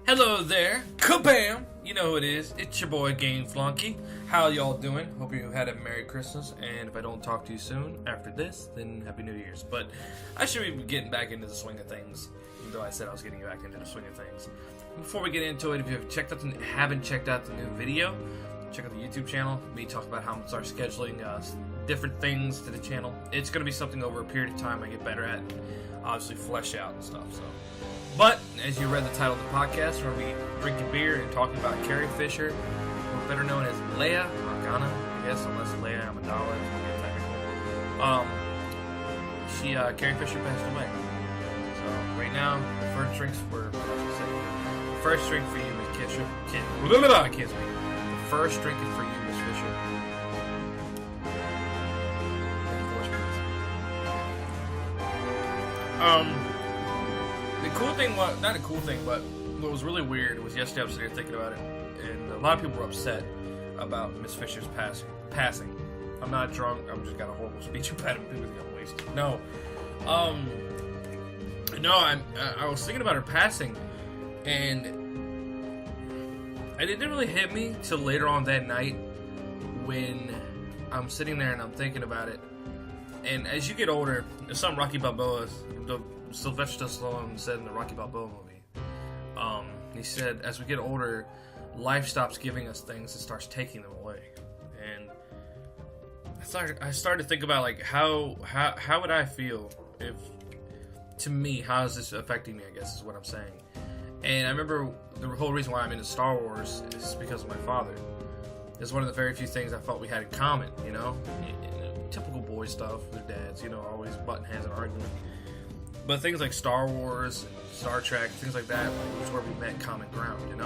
Hello there, kabam! You know who it is. It's your boy Game Flunkie. How y'all doing? Hope you had a Merry Christmas, and if I don't talk to you soon after this, then Happy New Year's. But I should be getting back into the swing of things, even though I said I was getting back into the swing of things. Before we get into it, if you haven't checked out the new video, check out the YouTube channel. Me talk about how I'm start scheduling different things to the channel. It's going to be something over a period of time I get better at, obviously flesh out and stuff. So. But, as you read the title of the podcast, we're going to be drinking beer and talking about Carrie Fisher, or better known as Leia Organa, I guess, unless Leia Amidala is technical. Carrie Fisher passed away. So, right now, the first drink for you, Miss Fisher. I can't speak. The first drink is for you, Miss Fisher. The cool thing was, not a cool thing, but what was really weird was yesterday I was sitting here thinking about it, and a lot of people were upset about Miss Fisher's passing. I'm not drunk, I've just got a horrible speech impediment, people got wasted. No, I was thinking about her passing, and it didn't really hit me till later on that night when I'm sitting there and I'm thinking about it. And as you get older, there's some Rocky Balboa, Sylvester Stallone said in the Rocky Balboa movie. He said, as we get older, life stops giving us things and starts taking them away. And I started to think about, like, how would I feel if, to me, how is this affecting me, I guess is what I'm saying. And I remember the whole reason why I'm into Star Wars is because of my father. It's one of the very few things I felt we had in common, you know? Typical boy stuff, their dads, always button heads and arguing. But things like Star Wars, and Star Trek, things like that, was where we met common ground, And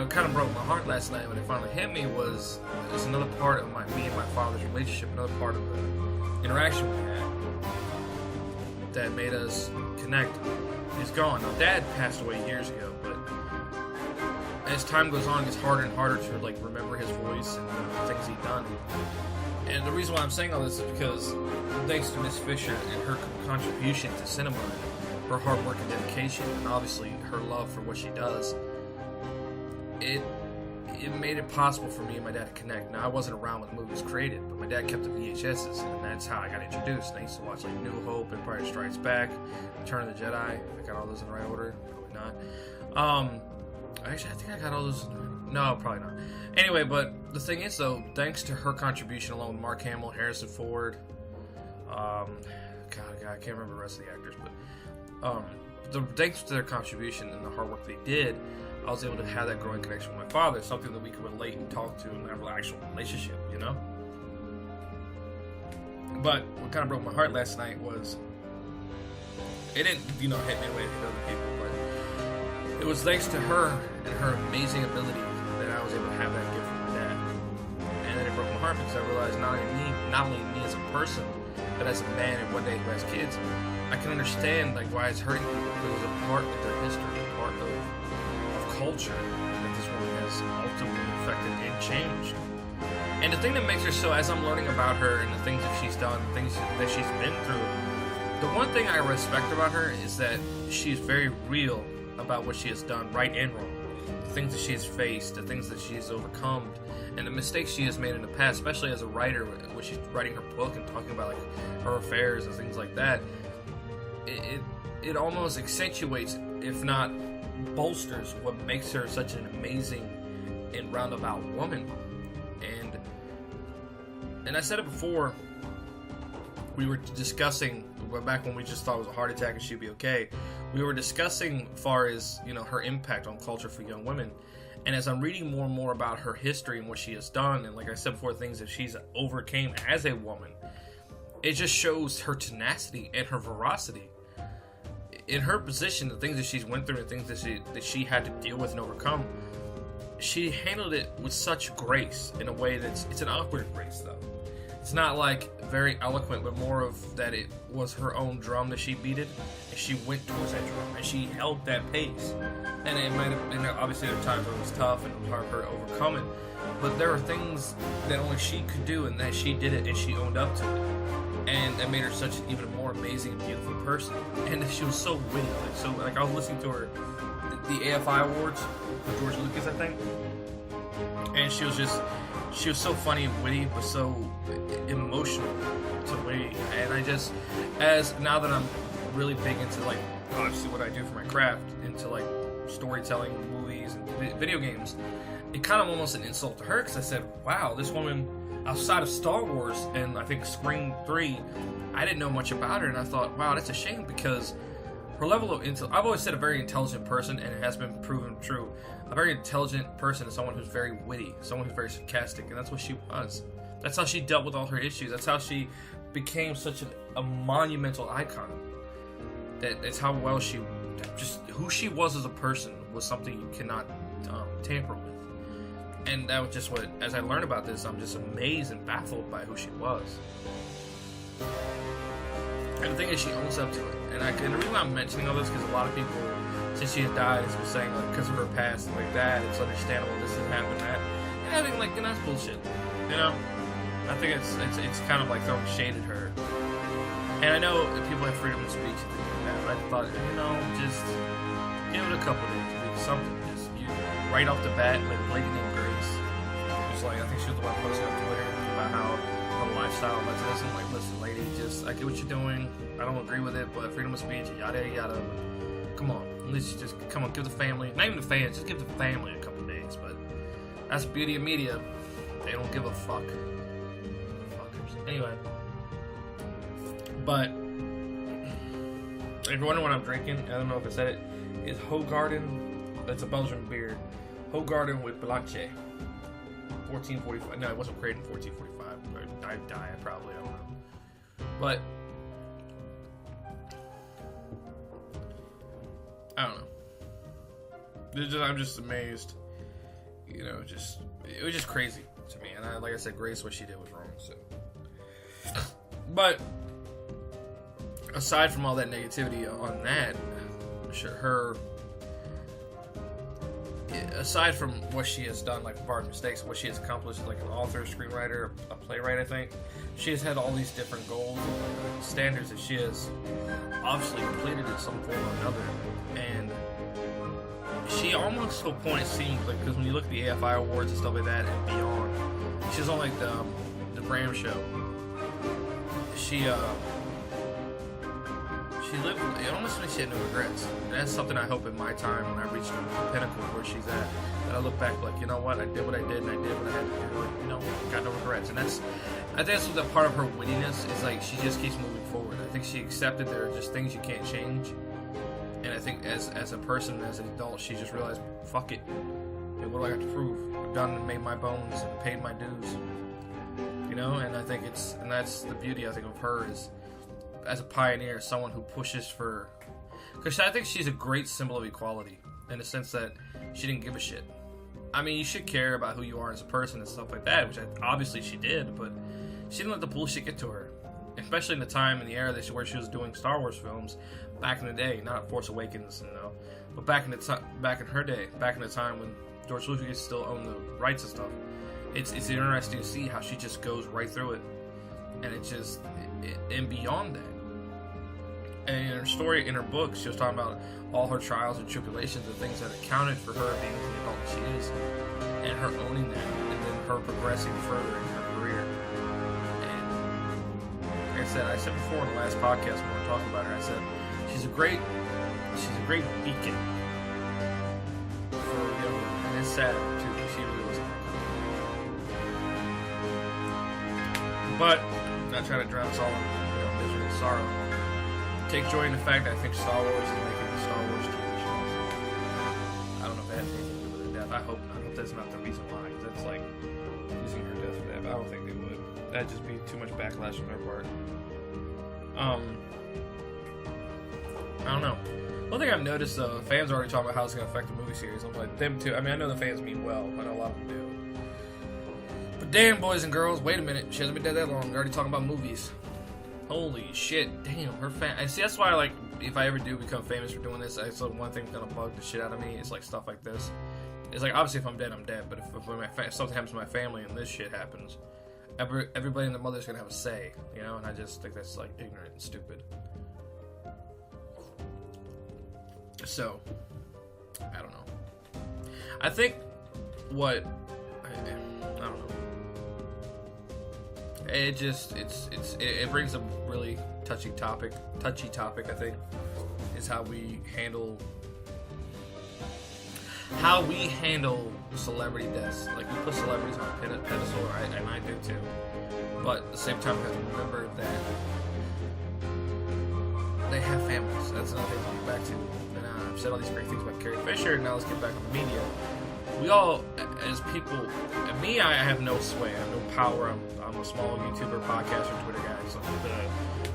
what kind of broke my heart last night when it finally hit me was another part of me and my father's relationship, another part of the interaction we had that made us connect. He's gone. Now, Dad passed away years ago, but as time goes on, it gets harder and harder to remember his voice and the things he'd done. And the reason why I'm saying all this is because thanks to Miss Fisher and her contribution to cinema, her hard work and dedication, and obviously her love for what she does, it made it possible for me and my dad to connect. Now, I wasn't around when the movie was created, but my dad kept the VHSs, and that's how I got introduced. And I used to watch New Hope, Empire Strikes Back, Return of the Jedi. I got all those in the right order. Probably not. Actually, I think I got all those. No, probably not. Anyway, but the thing is, though, thanks to her contribution, along with Mark Hamill, Harrison Ford, God, I can't remember the rest of the actors, but thanks to their contribution and the hard work they did, I was able to have that growing connection with my father, something that we could relate and talk to and have an actual relationship, But what kind of broke my heart last night was, it didn't, hit me the way it hit other people, but it was thanks to her and her amazing ability that I was able to have that gift from my dad. And then it broke my heart because I realized not only me as a person, but as a man and one day who has kids, I can understand why it's hurting people, because it was a part of their history, a part of culture that this woman has ultimately affected and changed. And the thing that makes her so, as I'm learning about her and the things that she's done, the things that she's been through, the one thing I respect about her is that she's very real about what she has done, right and wrong. The things that she has faced, the things that she has overcome, and the mistakes she has made in the past, especially as a writer, when she's writing her book and talking about her affairs and things like that. It almost accentuates, if not bolsters, what makes her such an amazing and roundabout woman. And I said it before, we were discussing, back when we just thought it was a heart attack and she'd be okay, we were discussing as far as, her impact on culture for young women. And as I'm reading more and more about her history and what she has done, and like I said before, things that she's overcame as a woman, it just shows her tenacity and her veracity. In her position, the things that she's went through and things that she had to deal with and overcome, she handled it with such grace, in a way it's an awkward grace, though. It's not very eloquent, but more of that it was her own drum that she beated, and she went towards that drum, and she held that pace. And it might have been, obviously there were times where it was tough and it was hard for her to overcome it, but there are things that only she could do, and that she did it, and she owned up to it. And that made her such an even more amazing and beautiful person. And she was so witty. I was listening to her the AFI Awards for George Lucas, I think. And she was so funny and witty, but so emotional to me. And I just, now that I'm really big into, like, obviously what I do for my craft, into, like, storytelling, movies, and video games, it kind of almost an insult to her, because I said, wow, this woman, outside of Star Wars and I think Scream 3, I didn't know much about her, and I thought, wow, that's a shame, because her level of I've always said a very intelligent person, and it has been proven true. A very intelligent person is someone who's very witty, someone who's very sarcastic, and that's what she was. That's how she dealt with all her issues. That's how she became such a monumental icon. That's how well just who she was as a person was something you cannot tamper with. And that was just what, as I learned about this, I'm just amazed and baffled by who she was. And the thing is, she owns up to it. And the reason I'm mentioning all this, because a lot of people, since she has died, has been saying, like, because of her past and like that, it's understandable this has happened, that. And I think, like, that's bullshit. You know? I think it's kind of like throwing shade at her. And I know people have freedom of speech and things like that, but I thought, just give it a couple days, weeks, something. Just, right off the bat, like, blatant grace. It was like, I think she was the one posting on Twitter about how her lifestyle and this, and like, listen, lady, just, I get what you're doing, I don't agree with it, but freedom of speech, yada yada, but come on, at least just, come on, give the family, not even the fans, just give the family a couple days. But that's the beauty of media, they don't give a fuck. Fuckers. Anyway, but if you're wondering what I'm drinking, I don't know if I said it, it's Hoegaarden, it's a Belgian beer, Hoegaarden with Blanche, 1445, no, it wasn't created in 1445, I'd die, probably, I don't know. But I don't know. I'm just amazed. It was just crazy to me. And like I said, Grace, what she did was wrong. So, but aside from all that negativity on that, sure, aside from what she has done, like, part of mistakes, what she has accomplished as, like, an author, screenwriter, a playwright, I think, she has had all these different goals and standards that she has obviously completed in some form or another. And she almost, to a point, it seems like, because when you look at the AFI Awards and stuff like that and beyond, she was on, like, the Bram show. She lived, it almost makes she had no regrets. And that's something I hope in my time, when I reach the pinnacle where she's at, that I look back like, you know what, I did what I did, and I did what I had to do, and, got no regrets. And I think that's the part of her wittiness, is like, she just keeps moving forward. I think she accepted there are just things you can't change. And I think as a person, as an adult, she just realized, fuck it. What do I have to prove? I've done and made my bones and paid my dues. And I think that's the beauty, I think, of her, is as a pioneer, someone who pushes for, because I think she's a great symbol of equality, in the sense that she didn't give a shit. I mean, you should care about who you are as a person and stuff like that, which obviously she did, but she didn't let the bullshit get to her. Especially in the time and the era where she was doing Star Wars films back in the day, not Force Awakens, but back in her day, back in the time when George Lucas still owned the rights and stuff. It's interesting to see how she just goes right through it, and and beyond that. And in her story, in her book, she was talking about all her trials and tribulations and things that accounted for her being the adult she is, and her owning that, and then her progressing further in her career. And like I said before in the last podcast when we were talking about her, I said she's a great beacon for and it's sad too, because she really wasn't. But I'm not trying to drown us all in misery and sorrow. Take joy in the fact that I think Star Wars is making the Star Wars TV shows. I don't know if that has anything to do with her death. I hope that's not the reason why. That's like using her death for that, but I don't think they would. That'd just be too much backlash from their part. I don't know. One thing I've noticed, though, fans are already talking about how it's going to affect the movie series. I'm like, them too. I mean, I know the fans mean well. I know a lot of them do. But damn, boys and girls, wait a minute. She hasn't been dead that long. They're already talking about movies. Holy shit, damn, her fan. And see, that's why, like, if I ever do become famous for doing this, I said one thing that's gonna bug the shit out of me. It's like stuff like this. It's like, obviously, if I'm dead, I'm dead. But if something happens to my family and this shit happens, everybody and their mother's gonna have a say, And I just think that's, like, ignorant and stupid. So, I I think what I don't know. It brings a really touchy topic. I think is how we handle celebrity deaths. Like, we put celebrities on a pedestal, right? And I do too. But at the same time, we have to remember that they have families. That's another thing to get back to. And I've said all these great things about Carrie Fisher, and now let's get back on the media. We all, as people, and me, I have no sway. I have no power. I'm a small YouTuber, podcaster, Twitter guy. So,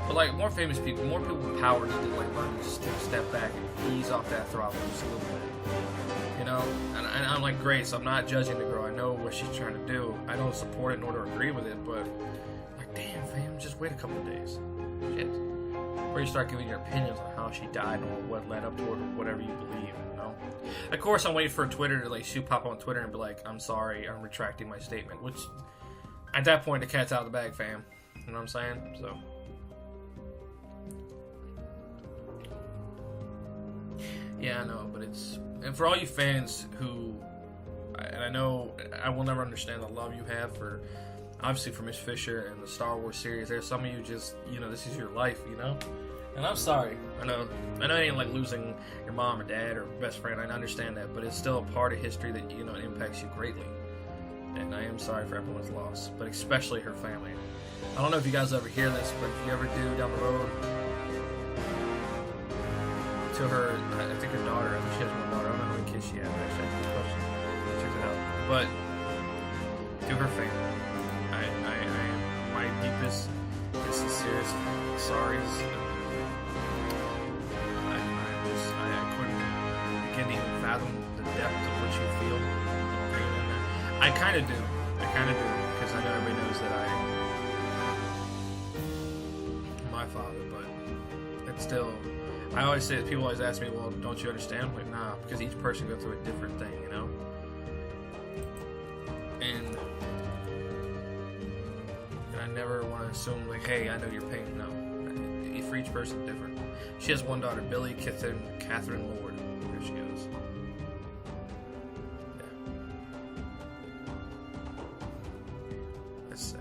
but like, more famous people, more people with power need to like learn to just take a step back and ease off that throttle just a little bit. You know, and I'm like, great, so I'm not judging the girl. I know what she's trying to do. I don't support it nor to agree with it, but like, damn, fam, just wait a couple of days. Shit. Before you start giving your opinions on how she died or what led up to it or whatever you believe, you know? Of course, I'm waiting for Twitter to like pop on Twitter and be like, I'm sorry, I'm retracting my statement. Which, at that point, the cat's out of the bag, fam. You know what I'm saying? So. Yeah, I know, but it's... And for all you fans who... And I know I will never understand the love you have for... Obviously for Miss Fisher and the Star Wars series. There's some of you just... You know, this is your life, you know? And I'm sorry. I know it ain't like losing your mom or dad or best friend. I understand that. But it's still a part of history that, you know, impacts you greatly. And I am sorry for everyone's loss. But especially her family. I don't know if you guys ever hear this, but if you ever do down the road... To her, I think her daughter. I think she has one daughter. I don't know how many kids she has. Actually, that's a good question. Check it out. But to her family, I my deepest and sincerest sorries. I couldn't begin to even fathom the depth of what you feel. The pain in that. I kind of do, because I know everybody knows that my father, but it's still. I always say, people always ask me, well, don't you understand? I'm like, nah, because each person goes through a different thing, you know? And I never want to assume, like, hey, I know your pain. No. For each person, different. She has one daughter, Billy Catherine Lord. There she goes. Yeah. That's sad.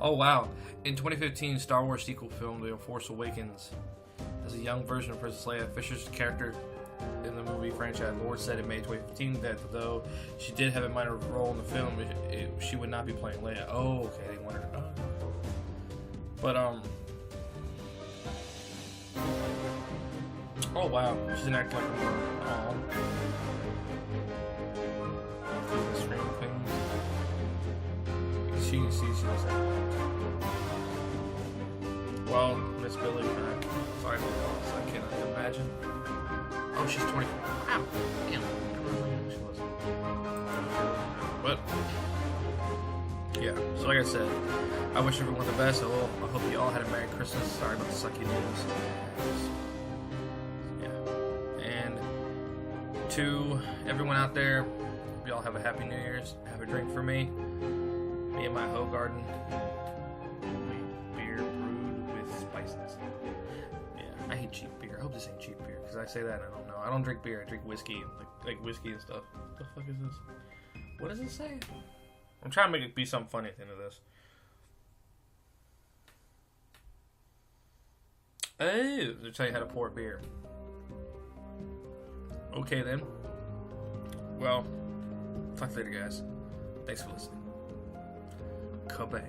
Oh wow. In 2015, Star Wars sequel film The Force Awakens as a young version of Princess Leia. Fisher's character in the movie franchise, Lord said in May 2015 that though she did have a minor role in the film, she would not be playing Leia. Oh, okay, they wanted her. But oh wow, she's an actor like a more she was well, Miss Billy, sorry for the loss. I cannot imagine. Oh, she's 24. Wow. Damn. I really knew she was. But, yeah. So, like I said, I wish everyone the best. I hope you all had a Merry Christmas. Sorry about the sucky news. Yeah. And to everyone out there, hope you all have a Happy New Year's. Have a drink for me. Me and my Ho Garden. Beer brewed with spices. Yeah, I hate cheap beer. I hope this ain't cheap beer, because I say that and I don't know. I don't drink beer. I drink whiskey, like whiskey and stuff. What the fuck is this? What does it say? I'm trying to make it be something funny at the end of this. Oh, they're telling you how to pour beer. Okay then. Well, talk later, guys. Thanks for listening. Kabam.